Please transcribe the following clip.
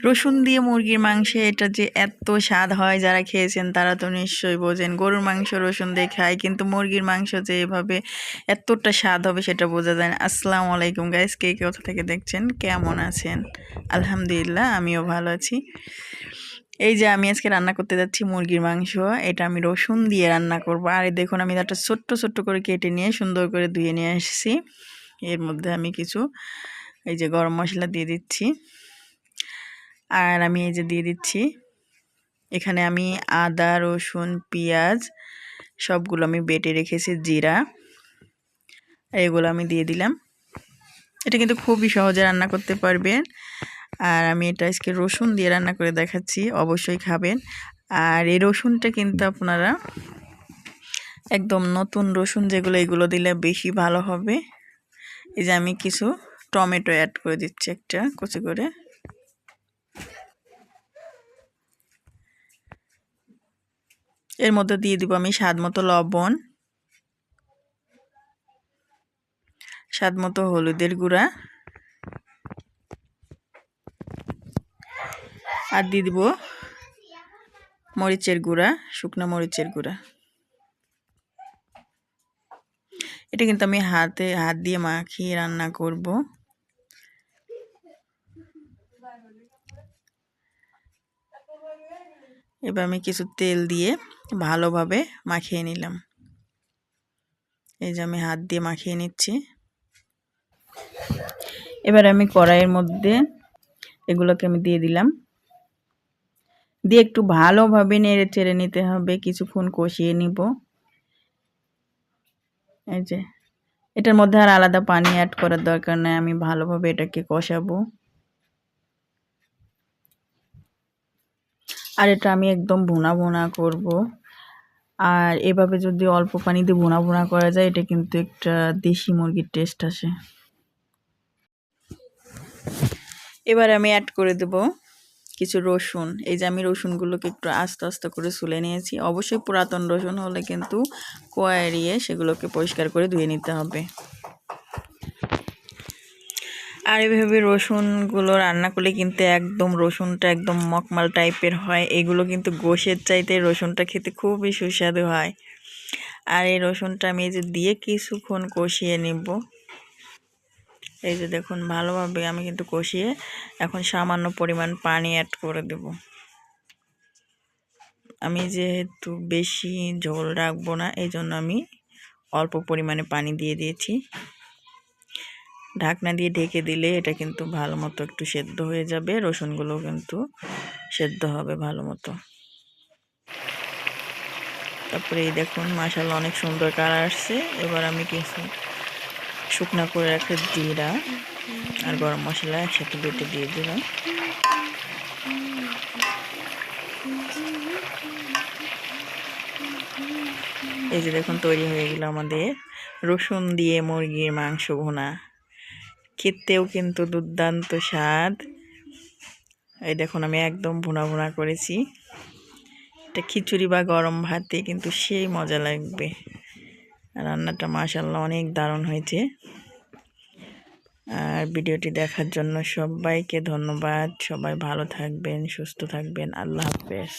রসুন দিয়ে মুরগির মাংসে এটা যে এত স্বাদ হয়, যারা খেয়েছেন তারা তো নিশ্চয়ই বোঝেন। গরুর মাংস রসুন দিয়ে খায়, কিন্তু মুরগির মাংস যে এভাবে এতটা স্বাদ হবে সেটা বোঝা যায় না। আসসালামু আলাইকুম গাইস, কে কোথা থেকে দেখছেন, কেমন আছেন? আলহামদুলিল্লাহ, আমিও ভালো আছি। এই যে আমি আজকে রান্না করতে যাচ্ছি মুরগির মাংস। এটা আমি রসুন দিয়ে রান্না করব। আর এই দেখুন, আমি একটা ছোট্ট ছোট্ট করে কেটে নিয়ে সুন্দর করে ধুয়ে নিয়ে এসেছি। এর মধ্যে আমি কিছু এই যে গরম মশলা দিয়ে দিচ্ছি। আর আমি এই যে দিয়ে দিচ্ছি, এখানে আমি আদা, রসুন, পেঁয়াজ সবগুলো আমি বেটে রেখেছি, জিরা, এগুলো আমি দিয়ে দিলাম। এটা কিন্তু খুবই সহজে রান্না করতে পারবেন। আর আমি এটা আজকে রসুন দিয়ে রান্না করে দেখাচ্ছি, অবশ্যই খাবেন। আর এই রসুনটা কিন্তু আপনারা একদম নতুন রসুন যেগুলো, এগুলো দিলে বেশি ভালো হবে। এই যে আমি কিছু টমেটো অ্যাড করে দিচ্ছি, একটা কুচি করে। এর মধ্যে দিয়ে দিব আমি স্বাদ মতো লবণ, স্বাদ মতো হলুদের গুঁড়া, আর দিয়ে দিব মরিচের গুঁড়া, শুকনো মরিচের গুঁড়া। এটা কিন্তু আমি হাত দিয়ে মাখিয়ে রান্না করব। এবার আমি কিছু তেল দিয়ে ভালোভাবে মাখিয়ে নিলাম। এই যে আমি হাত দিয়ে মাখিয়ে নিচ্ছি। এবার আমি কড়াইয়ের মধ্যে এগুলোকে আমি দিয়ে দিলাম, দিয়ে একটু ভালোভাবে নেড়ে চেড়ে নিতে হবে, কিছুক্ষণ কষিয়ে নিব। এই যে এটার মধ্যে আর আলাদা পানি অ্যাড করার দরকার নেই, আমি ভালোভাবে এটাকে কষাবো। আর এটা আমি একদম ভুনা ভুনা করব। আর এভাবে যদি অল্প পানি দিয়ে ভুনা ভুনা করা যায়, এটা কিন্তু একটা দেশি মুরগির টেস্ট আসে। এবার আমি অ্যাড করে দেব কিছু রসুন। এই যে আমি রসুনগুলোকে একটু আস্তে আস্তে করে ছুলে নিয়েছি। অবশ্যই পুরাতন রসুন হলে কিন্তু কোয়া এড়িয়ে সেগুলোকে পরিষ্কার করে ধুয়ে নিতে হবে। আর এভাবে রসুনগুলো রান্না করলে কিন্তু একদম রসুনটা একদম মকমাল টাইপের হয়। এগুলো কিন্তু গোশের চাইতে রসুনটা খেতে খুবই সুস্বাদু হয়। আর এই রসুনটা আমি এই যে দিয়ে কিছুক্ষণ কষিয়ে নিব। এই যে দেখুন, ভালোভাবে আমি কিন্তু কষিয়ে এখন সামান্য পরিমাণ পানি অ্যাড করে দেব। আমি যেহেতু বেশি ঝোল রাখবো না, এই জন্য আমি অল্প পরিমাণে পানি দিয়ে দিয়েছি। ঢাকনা দিয়ে ঢেকে দিলে এটা কিন্তু ভালো মতো একটু সেদ্ধ হয়ে যাবে, রসুনগুলো কিন্তু সেদ্ধ হবে ভালো মতো। তারপরে এই দেখুন, মাশাআল্লাহ অনেক সুন্দর কালার আসছে। এবার আমি কিছু শুকনা করে রাখা জিরা আর গরম মশলা একসাথে বেটে দিয়ে দিলাম। এই যে দেখুন, তৈরি হয়ে গেল আমাদের রসুন দিয়ে মুরগির মাংস ভুনা। খেতেও কিন্তু দুর্দান্ত স্বাদ। এই দেখুন, আমি একদম ভুনা ভুনা করেছি। এটা খিচুড়ি বা গরম ভাতে কিন্তু সেই মজা লাগবে। রান্নাটা মাশাআল্লাহ অনেক দারুণ হয়েছে। আর ভিডিওটি দেখার জন্য সবাইকে ধন্যবাদ। সবাই ভালো থাকবেন, সুস্থ থাকবেন। আল্লাহ হাফেজ।